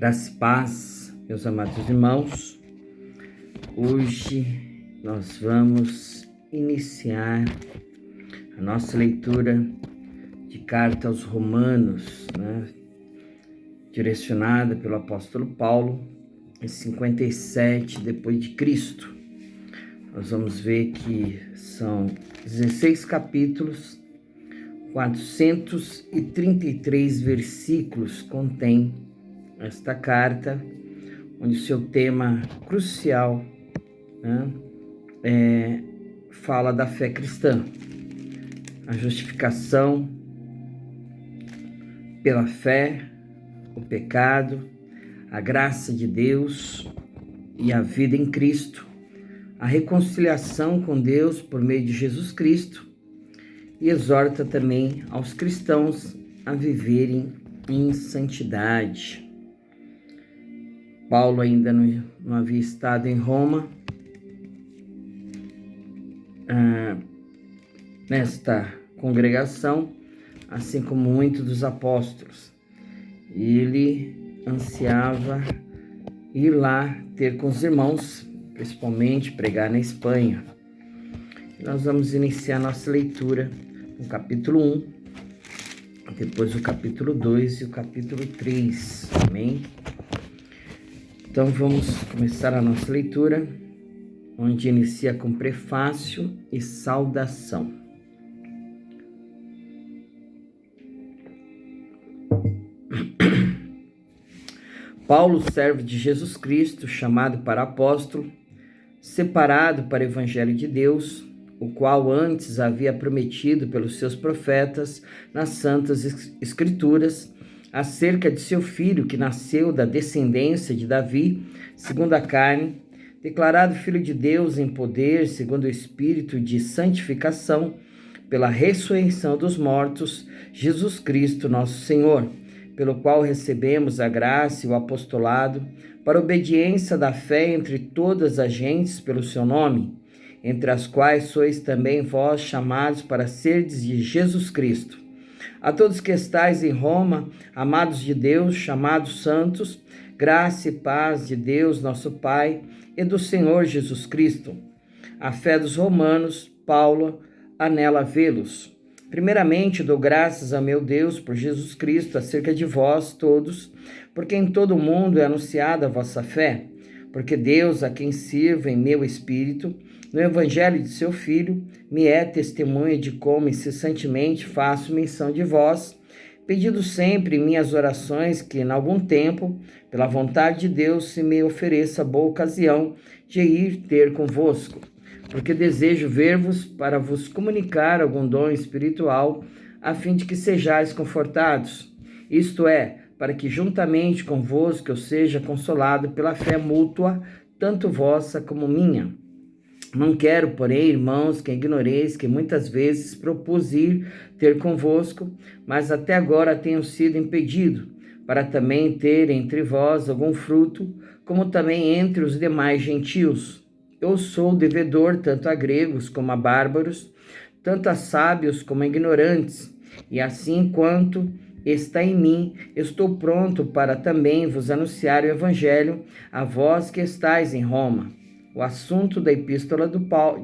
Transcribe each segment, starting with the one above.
Graça e paz, meus amados irmãos. Hoje nós vamos iniciar a nossa leitura de carta aos Romanos, direcionada pelo apóstolo Paulo, em 57 depois de Cristo. Nós vamos ver que são 16 capítulos, 433 versículos contém esta carta, onde o seu tema crucial fala da fé cristã, a justificação pela fé, o pecado, a graça de Deus e a vida em Cristo, a reconciliação com Deus por meio de Jesus Cristo, e exorta também aos cristãos a viverem em santidade. Paulo ainda não havia estado em Roma nesta congregação, assim como muitos dos apóstolos. Ele ansiava ir lá ter com os irmãos, principalmente pregar na Espanha. Nós vamos iniciar nossa leitura no capítulo 1, depois o capítulo 2 e o capítulo 3, amém? Então vamos começar a nossa leitura, onde inicia com prefácio e saudação. Paulo, servo de Jesus Cristo, chamado para apóstolo, separado para o Evangelho de Deus, o qual antes havia prometido pelos seus profetas nas Santas Escrituras, acerca de seu filho que nasceu da descendência de Davi, segundo a carne, declarado Filho de Deus em poder, segundo o Espírito de santificação, pela ressurreição dos mortos, Jesus Cristo nosso Senhor, pelo qual recebemos a graça e o apostolado, para a obediência da fé entre todas as gentes pelo seu nome, entre as quais sois também vós chamados para serdes de Jesus Cristo. A todos que estais em Roma, amados de Deus, chamados santos, graça e paz de Deus, nosso Pai, e do Senhor Jesus Cristo. A fé dos romanos, Paulo, anela vê-los. Primeiramente, dou graças a meu Deus por Jesus Cristo acerca de vós todos, porque em todo o mundo é anunciada a vossa fé, porque Deus, a quem sirvo em meu espírito, no Evangelho de seu Filho, me é testemunha de como incessantemente faço menção de vós, pedindo sempre em minhas orações que, em algum tempo, pela vontade de Deus, se me ofereça boa ocasião de ir ter convosco, porque desejo ver-vos para vos comunicar algum dom espiritual, a fim de que sejais confortados, isto é, para que juntamente convosco eu seja consolado pela fé mútua, tanto vossa como minha. Não quero, porém, irmãos, que ignoreis que muitas vezes propus ir ter convosco, mas até agora tenho sido impedido, para também ter entre vós algum fruto, como também entre os demais gentios. Eu sou devedor tanto a gregos como a bárbaros, tanto a sábios como a ignorantes, e assim quanto está em mim, estou pronto para também vos anunciar o Evangelho a vós que estáis em Roma. O assunto da epístola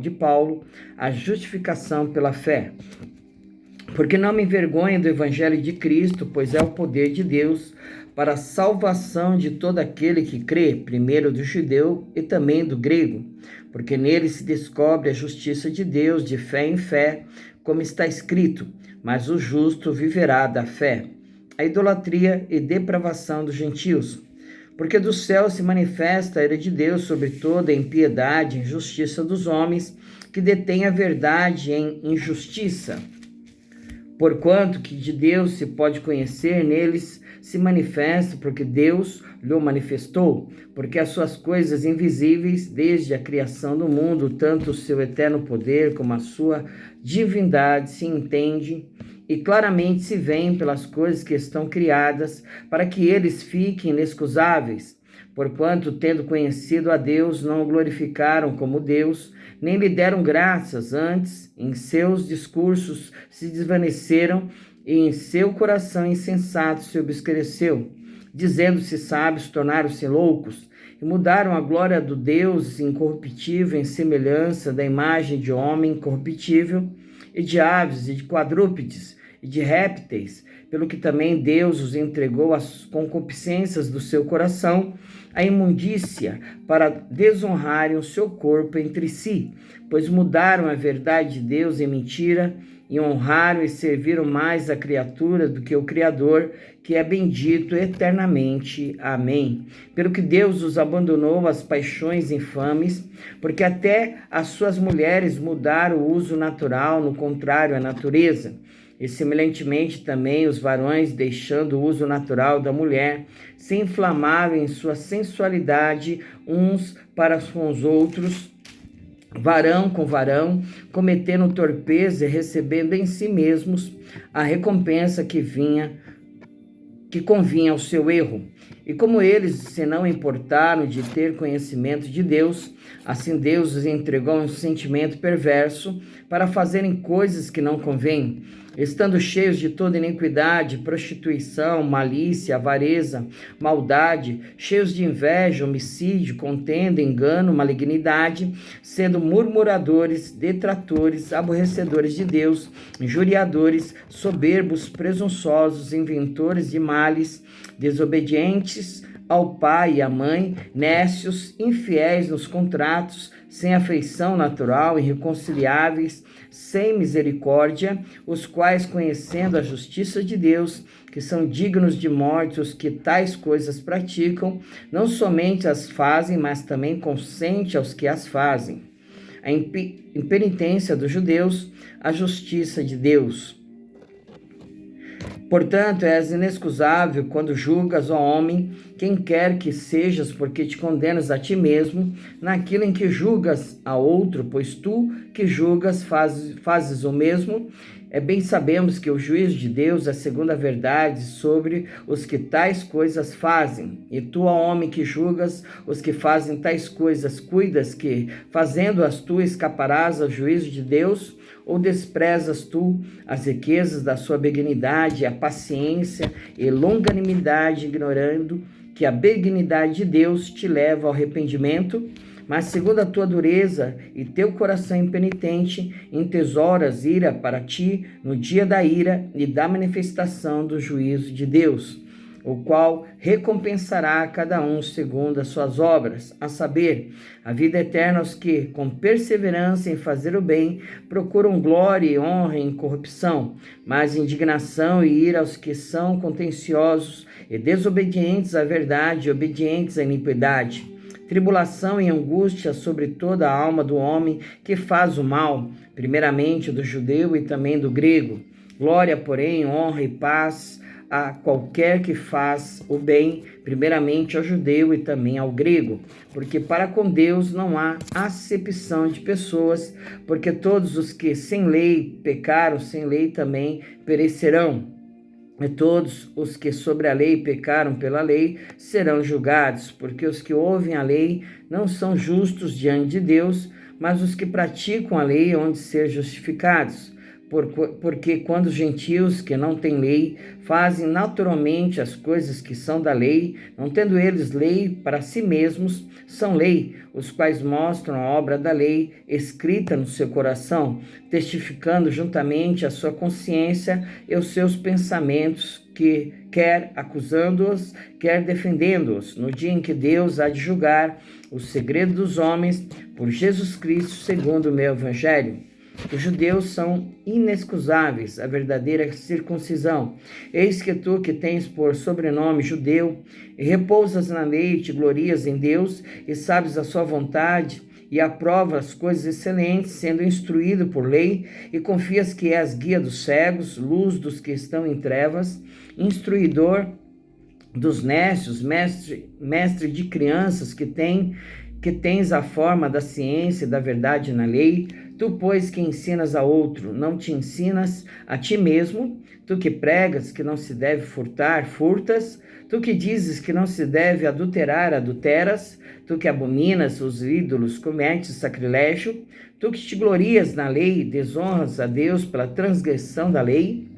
de Paulo, a justificação pela fé. Porque não me envergonho do Evangelho de Cristo, pois é o poder de Deus para a salvação de todo aquele que crê, primeiro do judeu e também do grego, porque nele se descobre a justiça de Deus de fé em fé, como está escrito, mas o justo viverá da fé. A idolatria e depravação dos gentios. Porque do céu se manifesta a ira de Deus sobre toda a impiedade e injustiça dos homens, que detêm a verdade em injustiça. Porquanto que de Deus se pode conhecer, neles se manifesta, porque Deus lhe manifestou, porque as suas coisas invisíveis, desde a criação do mundo, tanto o seu eterno poder como a sua divindade se entende, e claramente se veem pelas coisas que estão criadas, para que eles fiquem inexcusáveis, porquanto, tendo conhecido a Deus, não o glorificaram como Deus, nem lhe deram graças, antes, em seus discursos, se desvaneceram, e em seu coração insensato se obscureceu. Dizendo-se sábios, tornaram-se loucos, e mudaram a glória do Deus incorruptível em semelhança da imagem de homem incorruptível, e de aves, e de quadrúpedes, e de répteis, pelo que também Deus os entregou às concupiscências do seu coração, a imundícia, para desonrarem o seu corpo entre si, pois mudaram a verdade de Deus em mentira, e honraram e serviram mais a criatura do que o Criador, que é bendito eternamente. Amém. Pelo que Deus os abandonou às paixões infames, porque até as suas mulheres mudaram o uso natural, no contrário à natureza. E semelhantemente também os varões, deixando o uso natural da mulher, se inflamavam em sua sensualidade uns para com os outros, varão com varão, cometendo torpeza e recebendo em si mesmos a recompensa que convinha ao seu erro. E como eles se não importaram de ter conhecimento de Deus, assim Deus os entregou um sentimento perverso para fazerem coisas que não convêm, estando cheios de toda iniquidade, prostituição, malícia, avareza, maldade, cheios de inveja, homicídio, contenda, engano, malignidade, sendo murmuradores, detratores, aborrecedores de Deus, injuriadores, soberbos, presunçosos, inventores de males, desobedientes ao pai e à mãe, nécios, infiéis nos contratos, sem afeição natural, irreconciliáveis, sem misericórdia, os quais, conhecendo a justiça de Deus, que são dignos de morte os que tais coisas praticam, não somente as fazem, mas também consente aos que as fazem. A impenitência dos judeus, a justiça de Deus. Portanto, és inexcusável quando julgas, ó homem, quem quer que sejas, porque te condenas a ti mesmo, naquilo em que julgas a outro, pois tu que julgas fazes o mesmo. Bem sabemos que o juízo de Deus é segundo a verdade sobre os que tais coisas fazem. E tu, ó homem, que julgas os que fazem tais coisas, cuidas que, fazendo-as tu, escaparás ao juízo de Deus? Ou desprezas tu as riquezas da sua benignidade, a paciência e longanimidade, ignorando que a benignidade de Deus te leva ao arrependimento? Mas segundo a tua dureza e teu coração impenitente, entesouras ira para ti no dia da ira e da manifestação do juízo de Deus, o qual recompensará a cada um segundo as suas obras, a saber, a vida eterna aos que, com perseverança em fazer o bem, procuram glória e honra em corrupção, mas indignação e ira aos que são contenciosos e desobedientes à verdade e obedientes à iniquidade. Tribulação e angústia sobre toda a alma do homem que faz o mal, primeiramente do judeu e também do grego. Glória, porém, honra e paz a qualquer que faz o bem, primeiramente ao judeu e também ao grego, porque para com Deus não há acepção de pessoas, porque todos os que sem lei pecaram, sem lei também perecerão. E todos os que sobre a lei pecaram pela lei serão julgados, porque os que ouvem a lei não são justos diante de Deus, mas os que praticam a lei hão de ser justificados. Porque quando os gentios que não têm lei fazem naturalmente as coisas que são da lei, não tendo eles lei para si mesmos, são lei, os quais mostram a obra da lei escrita no seu coração, testificando juntamente a sua consciência e os seus pensamentos, que quer acusando-os, quer defendendo-os, no dia em que Deus há de julgar o segredo dos homens por Jesus Cristo, segundo o meu evangelho. Os judeus são inexcusáveis, a verdadeira circuncisão. Eis que tu, que tens por sobrenome judeu, e repousas na lei, e te glorias em Deus, e sabes a sua vontade, e aprovas as coisas excelentes, sendo instruído por lei, e confias que és guia dos cegos, luz dos que estão em trevas, instruidor dos nécios, mestre de crianças que tens a forma da ciência e da verdade na lei. Tu, pois, que ensinas a outro, não te ensinas a ti mesmo? Tu que pregas que não se deve furtar, furtas? Tu que dizes que não se deve adulterar, adulteras? Tu que abominas os ídolos, cometes sacrilégio? Tu que te glorias na lei, desonras a Deus pela transgressão da lei?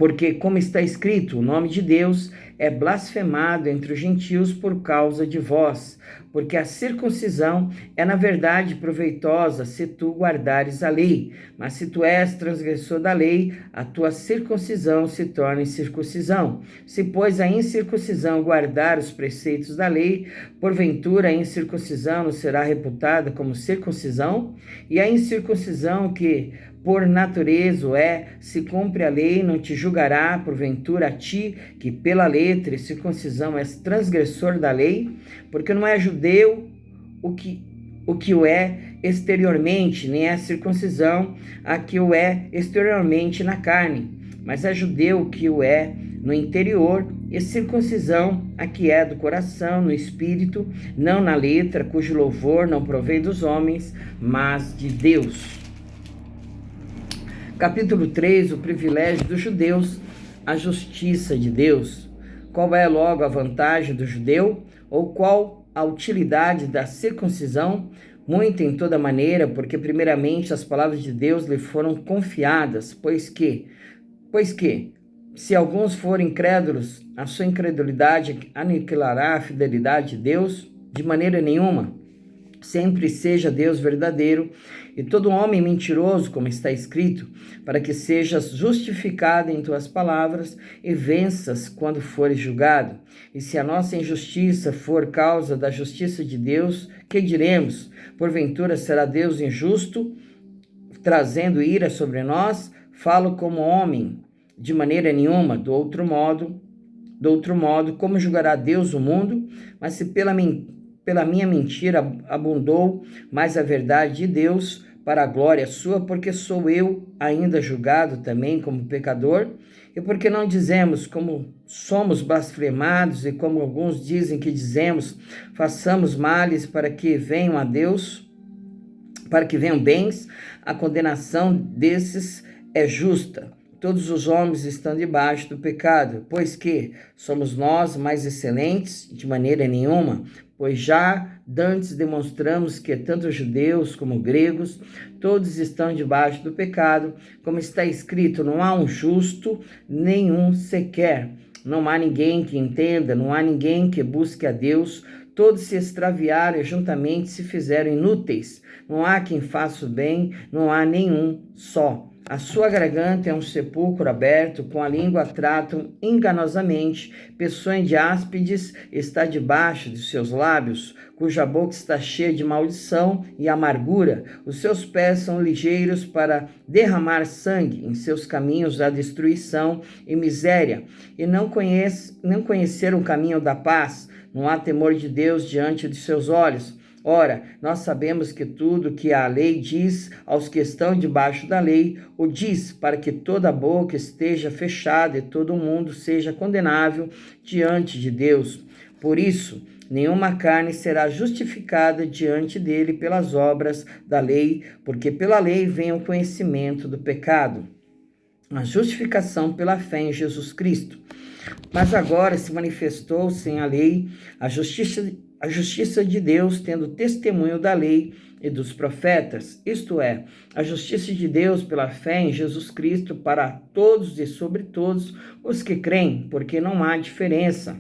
Porque, como está escrito, o nome de Deus é blasfemado entre os gentios por causa de vós, porque a circuncisão é, na verdade, proveitosa se tu guardares a lei. Mas se tu és transgressor da lei, a tua circuncisão se torna incircuncisão. Se, pois, a incircuncisão guardar os preceitos da lei, porventura a incircuncisão não será reputada como circuncisão? E a incircuncisão que por natureza se cumpre a lei, não te julgará, porventura, a ti, que pela letra e circuncisão és transgressor da lei? Porque não é judeu o que o é exteriormente, nem é circuncisão a que o é exteriormente na carne, mas é judeu o que o é no interior, e circuncisão a que é do coração, no espírito, não na letra, cujo louvor não provém dos homens, mas de Deus. Capítulo 3, o privilégio dos judeus, a justiça de Deus. Qual é logo a vantagem do judeu? Ou qual a utilidade da circuncisão? Muito em toda maneira, porque primeiramente as palavras de Deus lhe foram confiadas, pois que, se alguns forem incrédulos, a sua incredulidade aniquilará a fidelidade de Deus? De maneira nenhuma. Sempre seja Deus verdadeiro e todo homem mentiroso, como está escrito, para que sejas justificado em tuas palavras e venças quando fores julgado. E se a nossa injustiça for causa da justiça de Deus, que diremos? Porventura será Deus injusto, trazendo ira sobre nós? Falo como homem, de maneira nenhuma. Do outro modo, como julgará Deus o mundo? Mas se pela minha mentira abundou mais a verdade de Deus, para a glória sua, porque sou eu ainda julgado também como pecador? E porque não dizemos como somos blasfemados, e como alguns dizem que dizemos, façamos males para que venham a Deus, para que venham bens? A condenação desses é justa. Todos os homens estão debaixo do pecado, pois que somos nós mais excelentes? De maneira nenhuma, pois já dantes demonstramos que tanto judeus como gregos, todos estão debaixo do pecado, como está escrito, não há um justo, nenhum sequer. Não há ninguém que entenda, não há ninguém que busque a Deus. Todos se extraviaram e juntamente se fizeram inúteis. Não há quem faça o bem, não há nenhum só. A sua garganta é um sepulcro aberto, com a língua tratam enganosamente. Peçonha de áspides está debaixo de seus lábios, cuja boca está cheia de maldição e amargura. Os seus pés são ligeiros para derramar sangue, em seus caminhos há destruição e miséria. E não conheceram o caminho da paz, não há temor de Deus diante de seus olhos. Ora, nós sabemos que tudo que a lei diz aos que estão debaixo da lei, o diz para que toda boca esteja fechada e todo mundo seja condenável diante de Deus. Por isso, nenhuma carne será justificada diante dele pelas obras da lei, porque pela lei vem o conhecimento do pecado. A justificação pela fé em Jesus Cristo. Mas agora se manifestou sem a lei a justiça de Deus, tendo testemunho da lei e dos profetas, isto é, a justiça de Deus pela fé em Jesus Cristo para todos e sobre todos os que creem, porque não há diferença,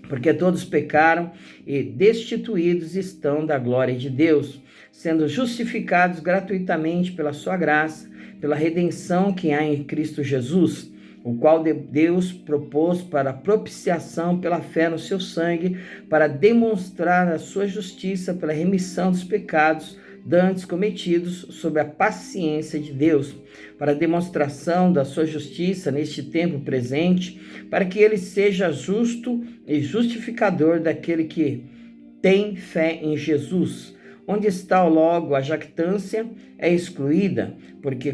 porque todos pecaram e destituídos estão da glória de Deus, sendo justificados gratuitamente pela sua graça, pela redenção que há em Cristo Jesus, o qual Deus propôs para propiciação pela fé no seu sangue, para demonstrar a sua justiça pela remissão dos pecados dantes cometidos sob a paciência de Deus, para demonstração da sua justiça neste tempo presente, para que ele seja justo e justificador daquele que tem fé em Jesus. Onde está logo a jactância é excluída, porque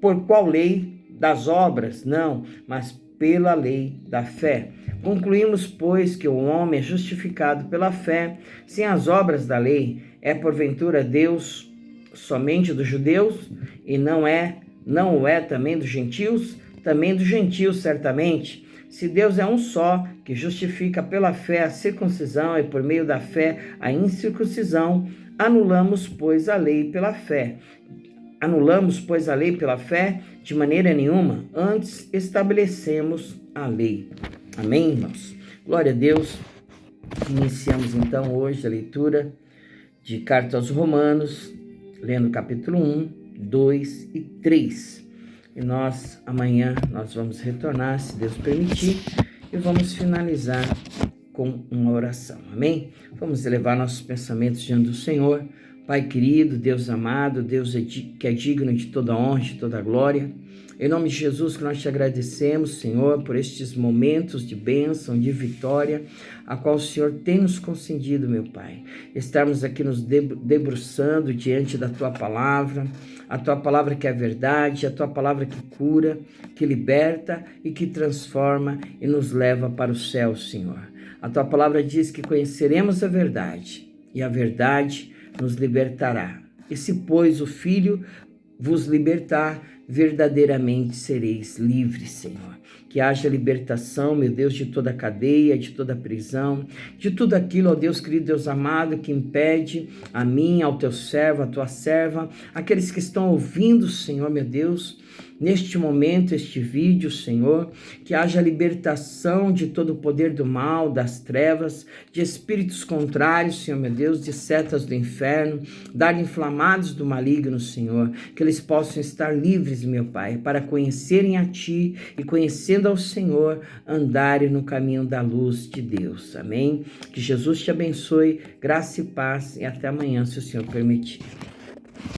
por qual lei das obras? Não, mas pela lei da fé. Concluímos, pois, que o homem é justificado pela fé, sem as obras da lei. É porventura Deus somente dos judeus, e não o é também dos gentios? Também dos gentios, certamente. Se Deus é um só, que justifica pela fé a circuncisão e por meio da fé a incircuncisão, anulamos, pois, a lei pela fé. anulamos, pois, a lei pela fé? De maneira nenhuma. Antes, estabelecemos a lei. Amém, irmãos? Glória a Deus. Iniciamos, então, hoje a leitura de Carta aos Romanos, lendo capítulo 1, 2 e 3. E amanhã, nós vamos retornar, se Deus permitir, e vamos finalizar com uma oração. Amém? Vamos elevar nossos pensamentos diante do Senhor. Pai querido, Deus amado, Deus que é digno de toda honra, de toda glória. Em nome de Jesus, que nós te agradecemos, Senhor, por estes momentos de bênção, de vitória, a qual o Senhor tem nos concedido, meu Pai. Estarmos aqui nos debruçando diante da Tua palavra, a Tua palavra que é a verdade, a Tua palavra que cura, que liberta e que transforma e nos leva para o céu, Senhor. A Tua palavra diz que conheceremos a verdade e a verdade nos libertará. E se, pois, o Filho vos libertar, verdadeiramente sereis livres, Senhor. Que haja libertação, meu Deus, de toda cadeia, de toda prisão, de tudo aquilo, ó Deus querido, Deus amado, que impede a mim, ao teu servo, a tua serva, aqueles que estão ouvindo, Senhor, meu Deus, neste momento, este vídeo, Senhor, que haja libertação de todo o poder do mal, das trevas, de espíritos contrários, Senhor, meu Deus, de setas do inferno, dar inflamados do maligno, Senhor, que eles possam estar livres, meu Pai, para conhecerem a Ti e, conhecendo ao Senhor, andarem no caminho da luz de Deus. Amém? Que Jesus te abençoe, graça e paz, e até amanhã, se o Senhor permitir.